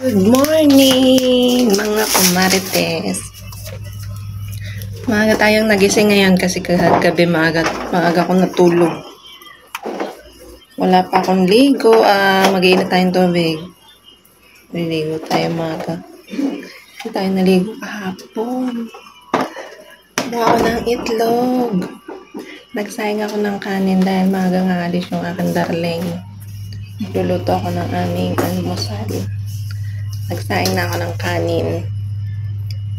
Good morning, mga kumarites. Maaga tayong nagising ngayon kasi kagabi maaga akong natulog. Wala pa akong ligo. Mag-iinit tayong tubig. Naligo tayo maaga. Hindi tayo naligo kahapon. Kumuha ako ng itlog. Nagsayang ako ng kanin dahil maaga nga alis yung aking darling. Luluto ako ng aming almusal. Nagsaing na ako ng kanin.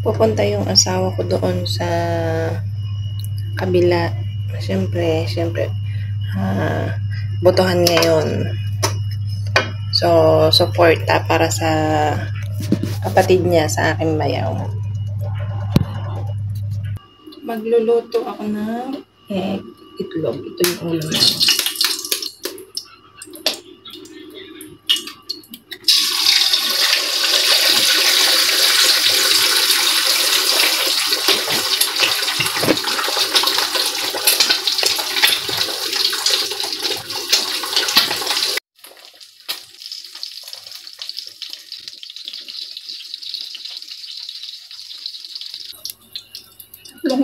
Pupunta yung asawa ko doon sa kabila. Siyempre, botohan ngayon. So, suporta para sa kapatid niya sa aking bayaw. Magluluto ako ng itlog. Ito yung ulam ko.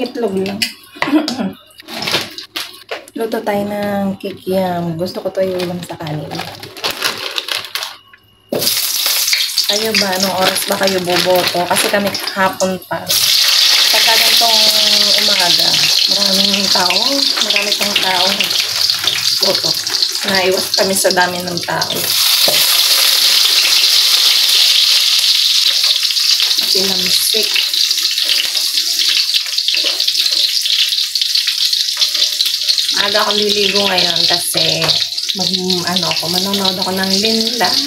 Itlog lang. Luto tayo ng kikiam. Gusto ko to yung ulam sa kanin. Kayo ba? Anong oras ba kayo boboto? Kasi kami hapon pa. Pagka ganitong umaga, marami pang tao. Boto. Naiwas kami sa dami ng tao. Kasi lamsik. Aga ako liligo ngayon kasi manonood ako ng linlang.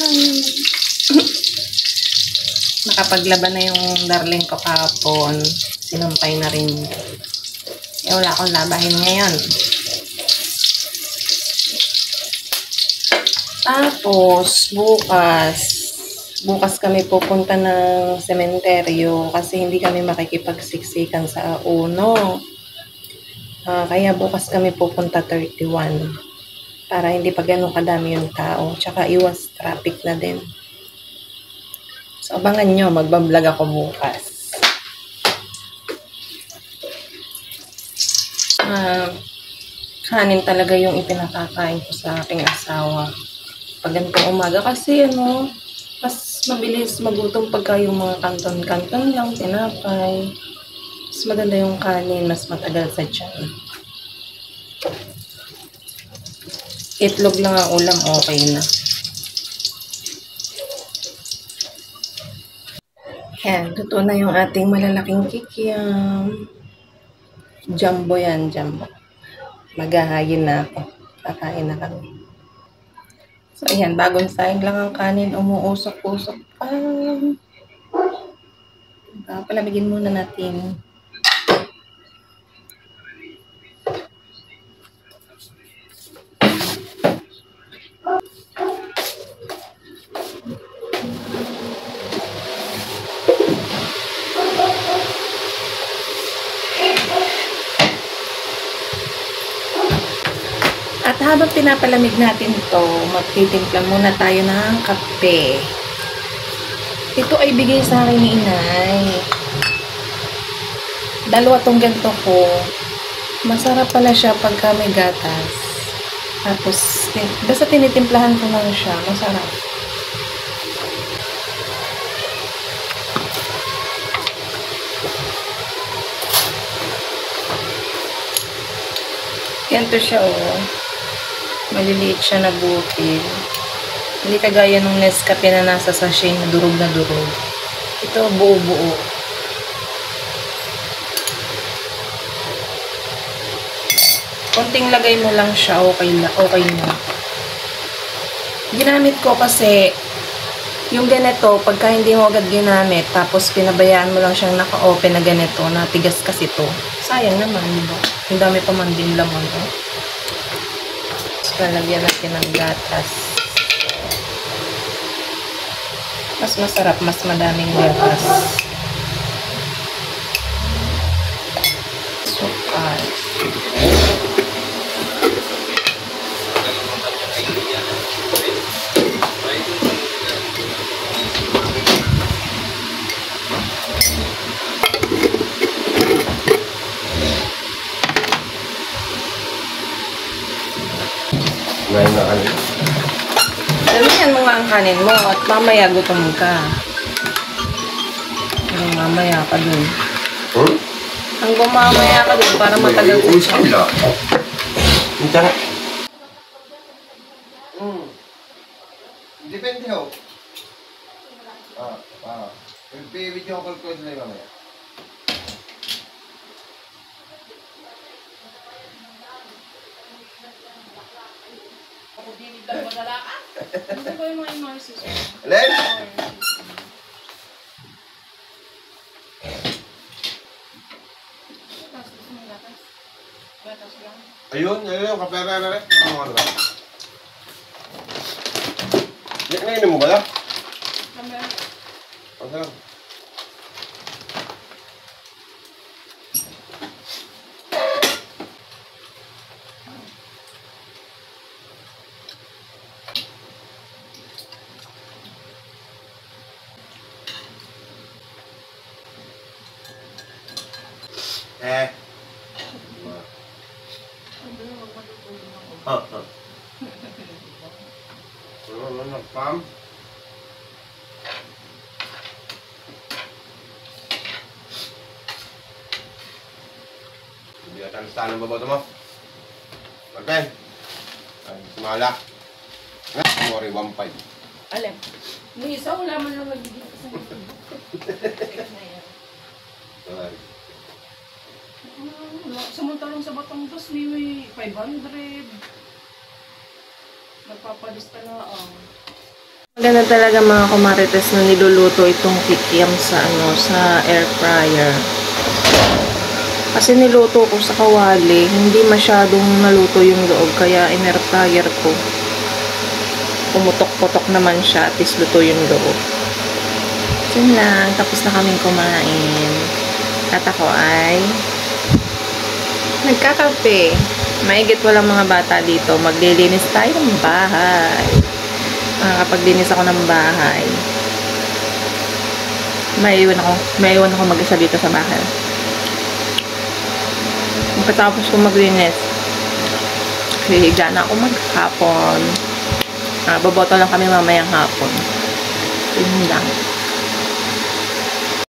Nakapaglaban na yung darling ko kahapon. Sinampay na rin. Wala akong labahin ngayon. Tapos, bukas kami pupunta ng sementeryo kasi hindi kami makikipagsiksikan sa uno. Kaya bukas kami pupunta 31 para hindi pa ganun kadami yung tao. Tsaka iwas traffic na din. So, abangan nyo. Magbablog ako bukas. Kanin talaga yung ipinakakain ko sa aking asawa. Pag ganitong umaga kasi mas mabilis magutom pagka yung mga kanton-kanton lang, tinapay. Mas maganda yung kanin, mas matagal sa tiyan. Itlog lang ang ulam, okay na. Yan, luto na yung ating malalaking kikiam. Jumbo yan, jumbo. Maghahayin na ako. Kakain na kami. So, ayan, bagong saing lang ang kanin. Umuusok-usok pa. Palamigin muna natin. At habang pinapalamig natin ito, magtitimpla muna tayo ng kape. Ito ay bigay sa akin ni inay. Dalawa tong ganito ko. Masarap pala siya pagka may gatas. Tapos, basta tinitimplahan ko lang siya. Masarap. Ganito siya, maliliit siya na butil. Hindi kagaya nung Nescafe na nasa sachet na durog na durog. Ito, buo-buo. Konting lagay mo lang siya, okay na. Ginamit ko kasi yung ganito, pagka hindi mo agad ginamit, tapos pinabayaan mo lang siyang naka-open na ganito, natigas kasi to. Sayang naman, diba? Yung dami pa man din laman, Tapos palagyan natin ng gatas. Mas masarap, mas madaming gatas. Sukal. Ngayon na kanin. Damihan mo nga ang kanin mo at mamaya gutom ka. Hanggang mamaya ka dun. Hanggang mamaya ka dun para matagal sa siya. Minta nga. Depende ho. Video call ko sila mamaya. Ako dinigdag madala ka? Ano ba yung mga immerses? Alin? Ayun yung kapera na rin. Ano ba? Nainom mo ba lang? Ang sarap. Pam? Hindi ka talas ng babato mo. Magpen. Ay, sumala. Mori 1.5. Alam. Yung isa, wala man lang nagiging sa samantalang sa Batangas, may 500. Nagpapalista na Maganda talaga mga kumarites na niluluto itong kikiam sa sa air fryer. Kasi niluto ko sa kawali, hindi masyadong naluto yung loob kaya in air fryer ko. Pumutok-putok naman siya at least luto yung loob. So yun lang, tapos na kaming kumain. At ako ay nagkakape. Maigit walang mga bata dito. Maglilinis tayo ng bahay. Kapag linis ako ng bahay, maiwan ako mag-isa dito sa bahay. Pagkatapos ko maglinis, hihiga na ako maghapon. Baboto lang kami mamayang hapon. Yun lang.